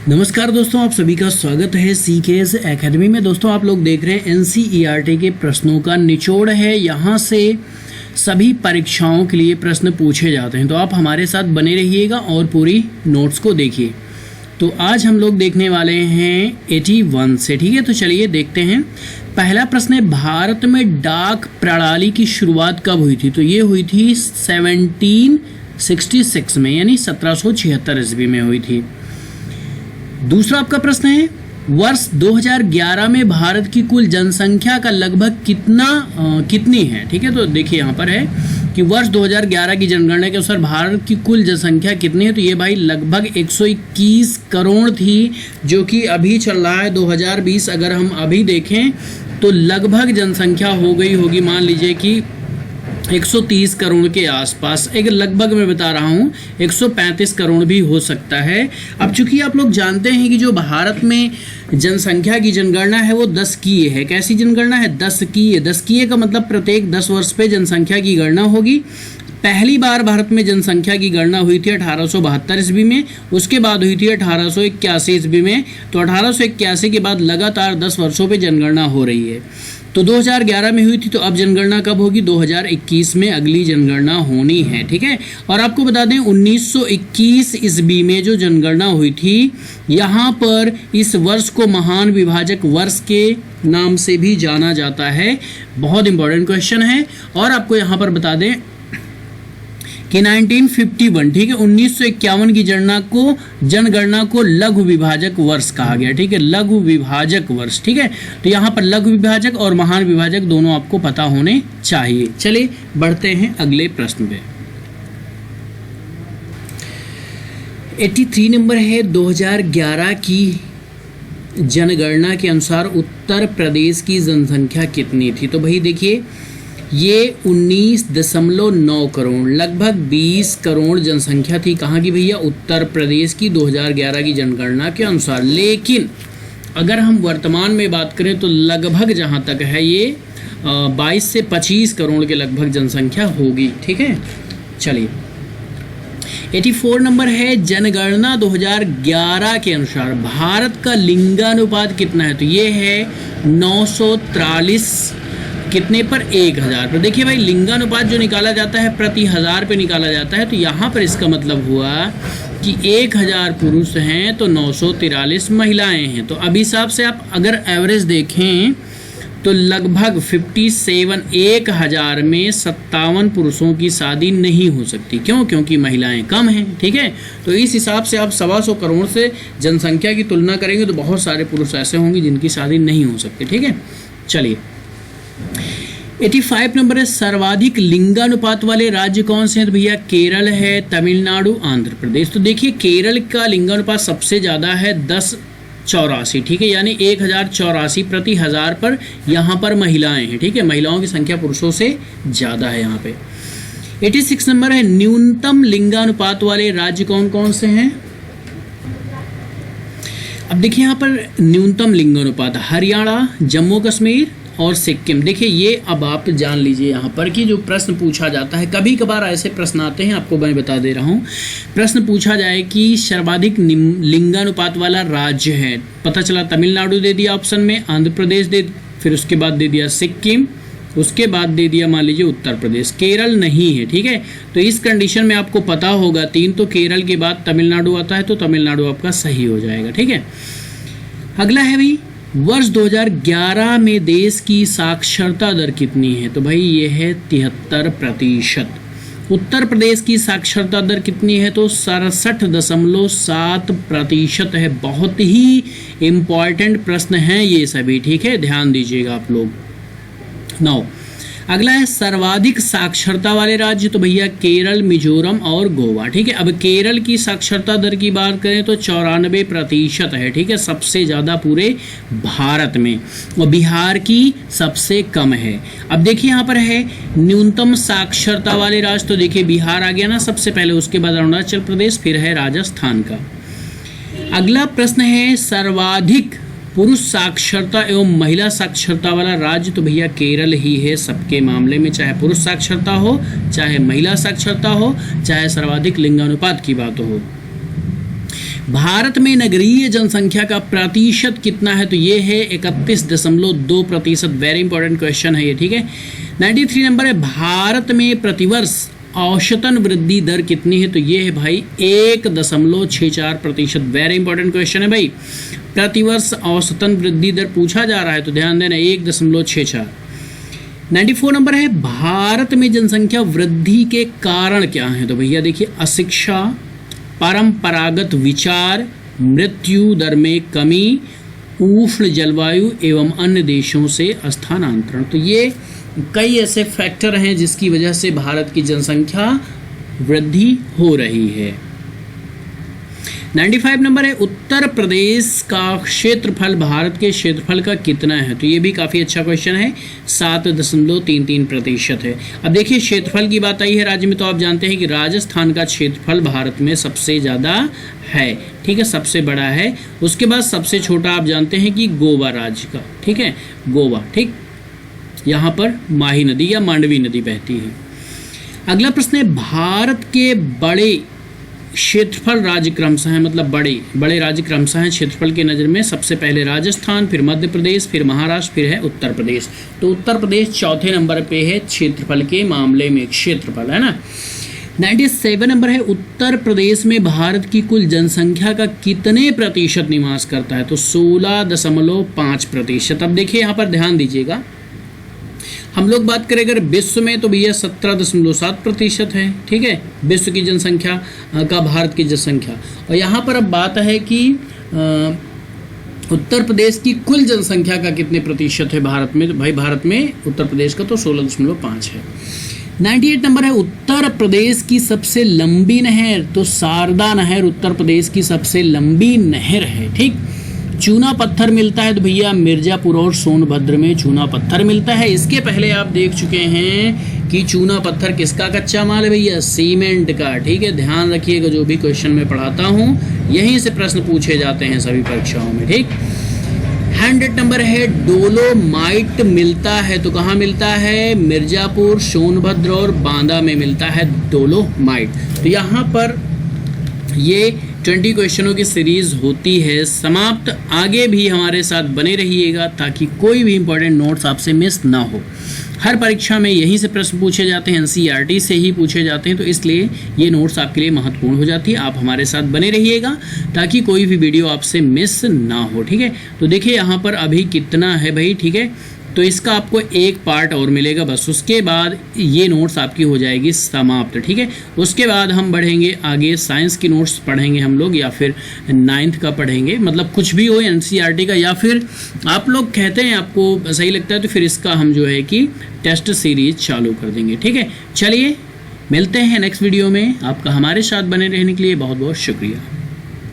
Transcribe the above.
नमस्कार दोस्तों, आप सभी का स्वागत है सीकेएस एकेडमी में। दोस्तों आप लोग देख रहे हैं एनसीईआरटी के प्रश्नों का निचोड़ है। यहाँ से सभी परीक्षाओं के लिए प्रश्न पूछे जाते हैं, तो आप हमारे साथ बने रहिएगा और पूरी नोट्स को देखिए। तो आज हम लोग देखने वाले हैं 81 से, ठीक है। तो चलिए देखते हैं। पहला प्रश्न है, भारत में डाक प्रणाली की शुरुआत कब हुई थी? तो ये हुई थी 1766 में, यानी 1776 ईस्वी में हुई थी। दूसरा आपका प्रश्न है, वर्ष 2011 में भारत की कुल जनसंख्या का लगभग कितनी है? ठीक है, तो देखिए यहाँ पर है कि वर्ष 2011 की जनगणना के अनुसार भारत की कुल जनसंख्या कितनी है? तो ये भाई लगभग 121 करोड़ थी, जो कि अभी चल रहा है 2020। अगर हम अभी देखें तो लगभग जनसंख्या हो गई होगी, मान लीजिए कि 130 करोड़ के आसपास। एक लगभग मैं बता रहा हूँ, 135 करोड़ भी हो सकता है। अब चूंकि आप लोग जानते हैं कि जो भारत में जनसंख्या की जनगणना है वो 10 कीय है। कैसी जनगणना है? 10 कीय। 10 कीय का मतलब प्रत्येक 10 वर्ष पे जनसंख्या की गणना होगी। पहली बार भारत में जनसंख्या की गणना हुई थी 1872 ईस्वी में, उसके बाद हुई थी 1881 ईस्वी में। तो 1881 के बाद लगातार 10 वर्षों पे जनगणना हो रही है। तो 2011 में हुई थी, तो अब जनगणना कब होगी? 2021 में अगली जनगणना होनी है, ठीक है। और आपको बता दें 1921 ईस्वी में जो जनगणना हुई थी, यहाँ पर इस वर्ष को महान विभाजक वर्ष के नाम से भी जाना जाता है। बहुत इंपॉर्टेंट क्वेश्चन है। और आपको यहाँ पर बता दें कि 1951, ठीक है, 1951 की जनगणना को लघु विभाजक वर्ष कहा गया, ठीक है, लघु विभाजक वर्ष, ठीक है। तो यहाँ पर लघु विभाजक और महान विभाजक दोनों आपको पता होने चाहिए। चलिए बढ़ते हैं अगले प्रश्न पे। 83 नंबर है, 2011 की जनगणना के अनुसार उत्तर प्रदेश की जनसंख्या कितनी थी? तो भाई देखिए, ये 19.9 करोड़, लगभग 20 करोड़ जनसंख्या थी। कहाँ की भैया? उत्तर प्रदेश की 2011 की जनगणना के अनुसार। लेकिन अगर हम वर्तमान में बात करें तो लगभग जहाँ तक है ये 22 से 25 करोड़ के लगभग जनसंख्या होगी, ठीक है। चलिए 84 नंबर है, जनगणना 2011 के अनुसार भारत का लिंगानुपात कितना है? तो ये है 943 कितने पर? 1000 पर। देखिए भाई, लिंगानुपात जो निकाला जाता है प्रति 1000 पे निकाला जाता है। तो यहाँ पर इसका मतलब हुआ कि 1000 पुरुष हैं तो 943 महिलाएं हैं। तो अभी हिसाब से आप अगर एवरेज देखें तो लगभग 57, 1000 में 57 पुरुषों की शादी नहीं हो सकती। क्यों? क्योंकि महिलाएं कम हैं, ठीक है। तो इस हिसाब से आप 125 करोड़ से जनसंख्या की तुलना करेंगे तो बहुत सारे पुरुष ऐसे होंगे जिनकी शादी नहीं हो सकती, ठीक है। चलिए 85 नंबर है, सर्वाधिक लिंगानुपात वाले राज्य कौन से हैं? तो भैया केरल है, तमिलनाडु, आंध्र प्रदेश। तो देखिए केरल का लिंगानुपात सबसे ज़्यादा है 1084, ठीक है, यानी 1084 प्रति 1000 पर यहाँ पर महिलाएं हैं, ठीक है। महिलाओं की संख्या पुरुषों से ज़्यादा है यहाँ पे। 86 नंबर है, न्यूनतम लिंगानुपात वाले राज्य कौन कौन से हैं? अब देखिए यहाँ पर न्यूनतम लिंगानुपात हरियाणा, जम्मू कश्मीर और सिक्किम। देखिए ये अब आप जान लीजिए यहाँ पर कि जो प्रश्न पूछा जाता है, कभी कभार ऐसे प्रश्न आते हैं, आपको मैं बता दे रहा हूँ। प्रश्न पूछा जाए कि सर्वाधिक लिंगानुपात वाला राज्य है, पता चला तमिलनाडु दे दिया ऑप्शन में, आंध्र प्रदेश दे, फिर उसके बाद दे दिया सिक्किम, उसके बाद दे दिया मान लीजिए उत्तर प्रदेश, केरल नहीं है, ठीक है। तो इस कंडीशन में आपको पता होगा 3 तो केरल के बाद तमिलनाडु आता है, तो तमिलनाडु आपका सही हो जाएगा, ठीक है। अगला है भाई, वर्ष 2011 में देश की साक्षरता दर कितनी है? तो भाई ये है 73%। उत्तर प्रदेश की साक्षरता दर कितनी है? तो 67.7% है। बहुत ही इम्पॉर्टेंट प्रश्न हैं ये सभी, ठीक है, ध्यान दीजिएगा आप लोग। 9 अगला है, सर्वाधिक साक्षरता वाले राज्य? तो भैया केरल, मिजोरम और गोवा, ठीक है। अब केरल की साक्षरता दर की बात करें तो 94% है, ठीक है, सबसे ज़्यादा पूरे भारत में। और बिहार की सबसे कम है। अब देखिए यहाँ पर है न्यूनतम साक्षरता वाले राज्य, तो देखिए बिहार आ गया ना सबसे पहले, उसके बाद अरुणाचल प्रदेश, फिर है राजस्थान का। अगला प्रश्न है, सर्वाधिक पुरुष साक्षरता एवं महिला साक्षरता वाला राज्य? तो भैया केरल ही है सबके मामले में, चाहे पुरुष साक्षरता हो, चाहे महिला साक्षरता हो, चाहे सर्वाधिक लिंगानुपात की बात हो। भारत में नगरीय जनसंख्या का प्रतिशत कितना है? तो ये है 31.2%। वेरी इंपॉर्टेंट क्वेश्चन है ये, ठीक है। 93 नंबर है, भारत में प्रतिवर्ष औसतन वृद्धि दर कितनी है? तो ये है भाई 1.64%। वेरी इंपॉर्टेंट क्वेश्चन है भाई, प्रतिवर्ष औसतन वृद्धि दर पूछा जा रहा है तो ध्यान देना 1.64। 94 नंबर है, भारत में जनसंख्या वृद्धि के कारण क्या है? तो भैया देखिए, अशिक्षा, परंपरागत विचार, मृत्यु दर में कमी, उष्ण जलवायु एवं अन्य देशों से स्थानांतरण। तो ये कई ऐसे फैक्टर हैं जिसकी वजह से भारत की जनसंख्या वृद्धि हो रही है। 95 नंबर है, उत्तर प्रदेश का क्षेत्रफल भारत के क्षेत्रफल का कितना है? तो ये भी काफ़ी अच्छा क्वेश्चन है, 7.33% है। अब देखिए, क्षेत्रफल की बात आई है राज्य में, तो आप जानते हैं कि राजस्थान का क्षेत्रफल भारत में सबसे ज़्यादा है, ठीक है, सबसे बड़ा है। उसके बाद सबसे छोटा आप जानते हैं कि गोवा राज्य का, ठीक है, गोवा, ठीक, यहाँ पर माही नदी या मांडवी नदी बहती है। अगला प्रश्न है, भारत के बड़े क्षेत्रफल राज्य क्रमशः हैं, मतलब बड़े राज्य क्रमशः हैं क्षेत्रफल के नज़र में। सबसे पहले राजस्थान, फिर मध्य प्रदेश, फिर महाराष्ट्र, फिर है उत्तर प्रदेश। तो उत्तर प्रदेश चौथे नंबर पे है क्षेत्रफल के मामले में, क्षेत्रफल, है ना। 97 नंबर है, उत्तर प्रदेश में भारत की कुल जनसंख्या का कितने प्रतिशत निवास करता है? तो 16.5%। अब देखिए यहाँ पर ध्यान दीजिएगा, हम लोग बात करें अगर विश्व में तो भैया 17.7% है, ठीक है, विश्व की जनसंख्या का भारत की जनसंख्या। और यहाँ पर अब बात है कि उत्तर प्रदेश की कुल जनसंख्या का कितने प्रतिशत है भारत में? तो भाई भारत में उत्तर प्रदेश का तो 16.5 है। 98 नंबर है, उत्तर प्रदेश की सबसे लंबी नहर? तो शारदा नहर उत्तर प्रदेश की सबसे लंबी नहर है, ठीक। चूना पत्थर मिलता है तो भैया मिर्जापुर और सोनभद्र में चूना पत्थर मिलता है। इसके पहले आप देख चुके हैं कि चूना पत्थर किसका कच्चा माल है भैया? सीमेंट का, ठीक है। ध्यान रखिएगा, जो भी क्वेश्चन मैं पढ़ाता हूँ यहीं से प्रश्न पूछे जाते हैं सभी परीक्षाओं में, ठीक। 100 नंबर है, डोलोमाइट मिलता है तो कहाँ मिलता है? मिर्जापुर, सोनभद्र और बांदा में मिलता है डोलोमाइट। तो यहाँ पर ये 20 क्वेश्चनों की सीरीज होती है समाप्त। आगे भी हमारे साथ बने रहिएगा ताकि कोई भी इंपॉर्टेंट नोट्स आपसे मिस ना हो। हर परीक्षा में यहीं से प्रश्न पूछे जाते हैं, एनसीईआरटी से ही पूछे जाते हैं, तो इसलिए ये नोट्स आपके लिए महत्वपूर्ण हो जाती है। आप हमारे साथ बने रहिएगा ताकि कोई भी वीडियो आपसे मिस ना हो, ठीक है। तो देखिए यहाँ पर अभी कितना है भाई, ठीक है, तो इसका आपको एक पार्ट और मिलेगा बस, उसके बाद ये नोट्स आपकी हो जाएगी समाप्त, ठीक है। उसके बाद हम बढ़ेंगे आगे, साइंस की नोट्स पढ़ेंगे हम लोग, या फिर 9th का पढ़ेंगे, मतलब कुछ भी हो, एनसीईआरटी का, या फिर आप लोग कहते हैं आपको सही लगता है तो फिर इसका हम जो है कि टेस्ट सीरीज चालू कर देंगे, ठीक है। चलिए मिलते हैं नेक्स्ट वीडियो में। आपका हमारे साथ बने रहने के लिए बहुत बहुत शुक्रिया।